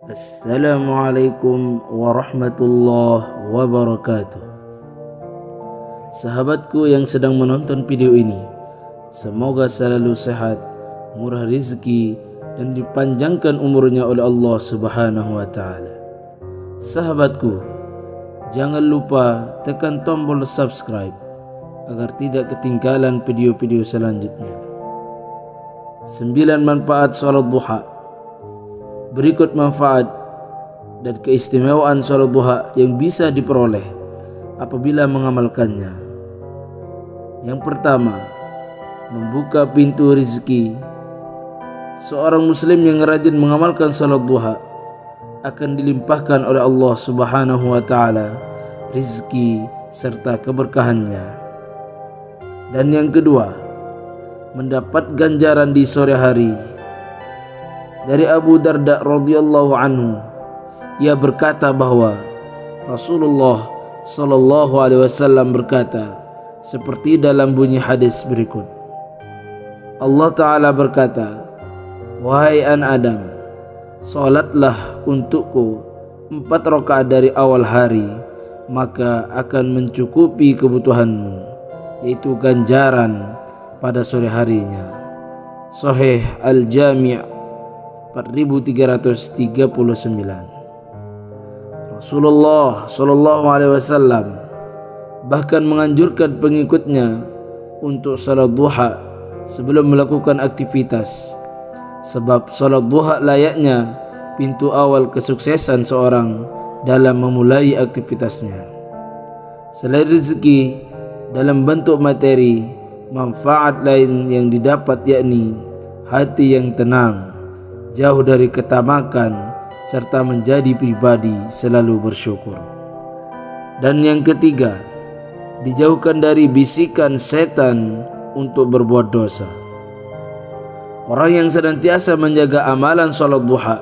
Assalamualaikum warahmatullahi wabarakatuh. Sahabatku yang sedang menonton video ini, semoga selalu sehat, murah rezeki, dan dipanjangkan umurnya oleh Allah Subhanahu wa Ta'ala. Sahabatku, jangan lupa tekan tombol subscribe agar tidak ketinggalan video-video selanjutnya. 9 manfaat salat duha. Berikut manfaat dan keistimewaan salat duha yang bisa diperoleh apabila mengamalkannya. Yang pertama, membuka pintu rezeki. Seorang muslim yang rajin mengamalkan salat duha akan dilimpahkan oleh Allah Subhanahu wa Ta'ala rezeki serta keberkahannya. Dan yang kedua, mendapat ganjaran di sore hari. Dari Abu Darda radhiyallahu anhu, ia berkata bahwa Rasulullah sallallahu alaihi wasallam berkata seperti dalam bunyi hadis berikut. Allah Ta'ala berkata, "Wahai anak Adam, salatlah untukku 4 rakaat dari awal hari, maka akan mencukupi kebutuhanmu, yaitu ganjaran pada sore harinya." Sahih Al-Jami' 4339. Rasulullah sallallahu alaihi wasallam bahkan menganjurkan pengikutnya untuk salat duha sebelum melakukan aktivitas, sebab salat duha layaknya pintu awal kesuksesan seorang dalam memulai aktivitasnya. Selain rezeki dalam bentuk materi, manfaat lain yang didapat yakni hati yang tenang, jauh dari ketamakan, serta menjadi pribadi selalu bersyukur. Dan yang ketiga, dijauhkan dari bisikan setan untuk berbuat dosa. Orang yang senantiasa menjaga amalan salat duha,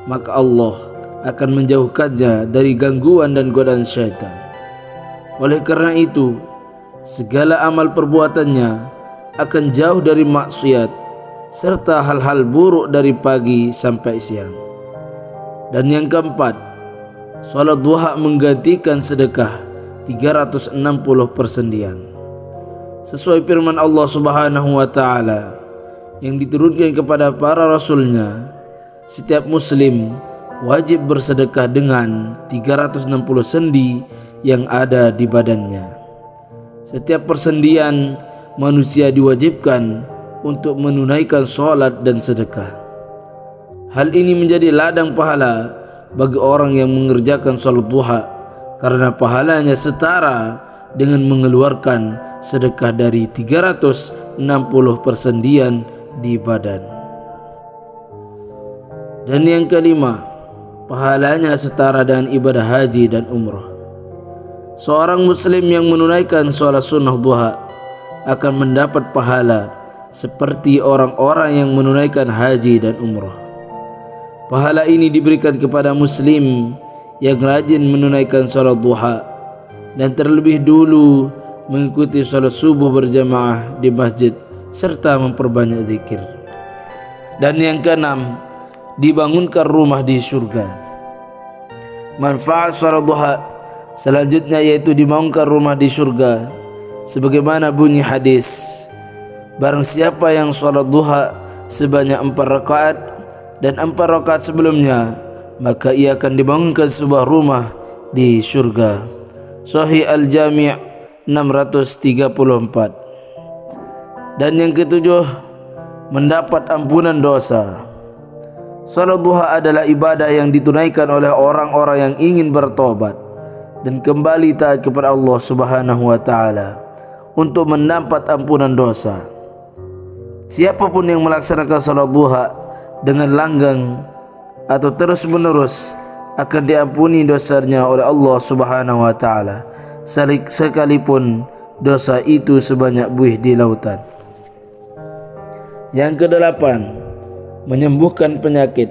maka Allah akan menjauhkannya dari gangguan dan godaan syaitan. Oleh karena itu, segala amal perbuatannya akan jauh dari maksiat serta hal-hal buruk dari pagi sampai siang. Dan yang keempat, salat duha menggantikan sedekah 360 persendian. Sesuai firman Allah Subhanahu wa Ta'ala yang diturunkan kepada para rasulnya, setiap muslim wajib bersedekah dengan 360 sendi yang ada di badannya. Setiap persendian manusia diwajibkan untuk menunaikan solat dan sedekah. Hal ini menjadi ladang pahala bagi orang yang mengerjakan solat duha, karena pahalanya setara dengan mengeluarkan sedekah dari 360 persendian di badan. Dan yang kelima, pahalanya setara dengan ibadah haji dan umrah. Seorang muslim yang menunaikan solat sunnah duha akan mendapat pahala seperti orang-orang yang menunaikan haji dan umrah. Pahala ini diberikan kepada muslim yang rajin menunaikan salat duha dan terlebih dulu mengikuti salat subuh berjamaah di masjid serta memperbanyak zikir. Dan yang keenam, dibangunkan rumah di surga. Manfaat salat duha selanjutnya yaitu dibangunkan rumah di surga, sebagaimana bunyi hadis, barang siapa yang salat duha sebanyak 4 rakaat dan 4 rakaat sebelumnya, maka ia akan dibangunkan sebuah rumah di surga. Sahih Al-Jami' 634. Dan yang ketujuh, mendapat ampunan dosa. Salat duha adalah ibadah yang ditunaikan oleh orang-orang yang ingin bertobat dan kembali taat kepada Allah Subhanahu wa Ta'ala untuk mendapat ampunan dosa. Siapapun yang melaksanakan salat duha dengan langgang atau terus menerus akan diampuni dosanya oleh Allah Subhanahu wa Ta'ala, sekalipun dosa itu sebanyak buih di lautan. Yang kedelapan, menyembuhkan penyakit.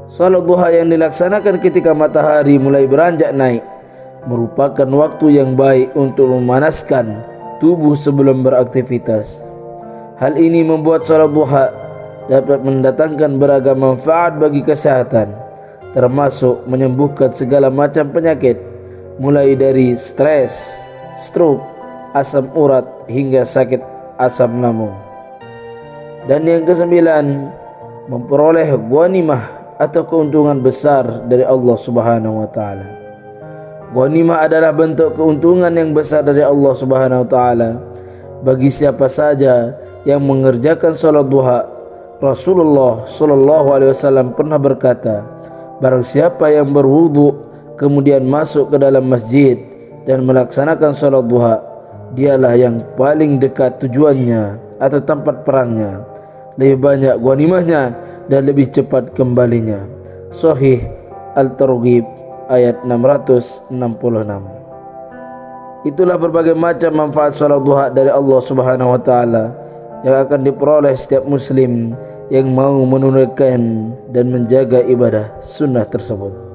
Salat duha yang dilaksanakan ketika matahari mulai beranjak naik merupakan waktu yang baik untuk memanaskan tubuh sebelum beraktivitas. Hal ini membuat salat duha dapat mendatangkan beragam manfaat bagi kesehatan termasuk menyembuhkan segala macam penyakit, mulai dari stres, stroke, asam urat hingga sakit asam lambung. Dan yang kesembilan, memperoleh ghanimah atau keuntungan besar dari Allah Subhanahu wa taala. Ghanimah adalah bentuk keuntungan yang besar dari Allah Subhanahu wa taala bagi siapa saja yang mengerjakan salat duha. Rasulullah sallallahu alaihi wasallam pernah berkata, barang siapa yang berwudu kemudian masuk ke dalam masjid dan melaksanakan salat duha, dialah yang paling dekat tujuannya atau tempat perangnya, lebih banyak ghanimahnya dan lebih cepat kembalinya. Sahih Al-Targhib ayat 666. Itulah berbagai macam manfaat salat duha dari Allah Subhanahu wa taala yang akan diperoleh setiap muslim yang mau menunaikan dan menjaga ibadah sunnah tersebut.